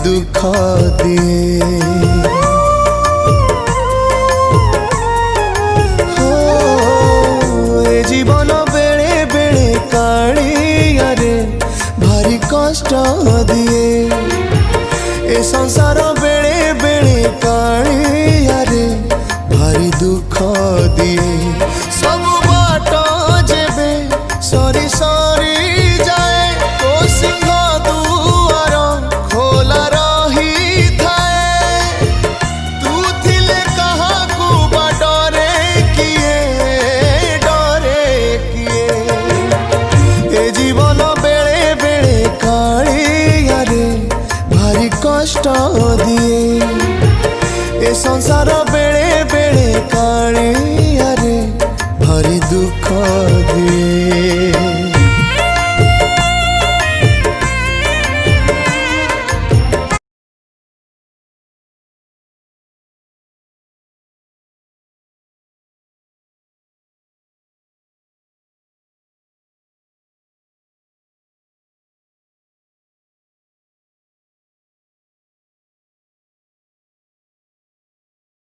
दुख दिए। जीवन बेले बेले कालिया रे भारी कष्ट दिए। ए संसार बेले बेले कालिया रे भारी दुख दिए। सब बाट जेबे सरी सरी जाए तो सिंह दुआर खोला रही थाए। तू थिले कहा को डरे किए ए जीवन बेले बेले कालिया रे भारी कष्ट दिए। ए संसार बेले बेले कालिया रे भारी दुख दिए।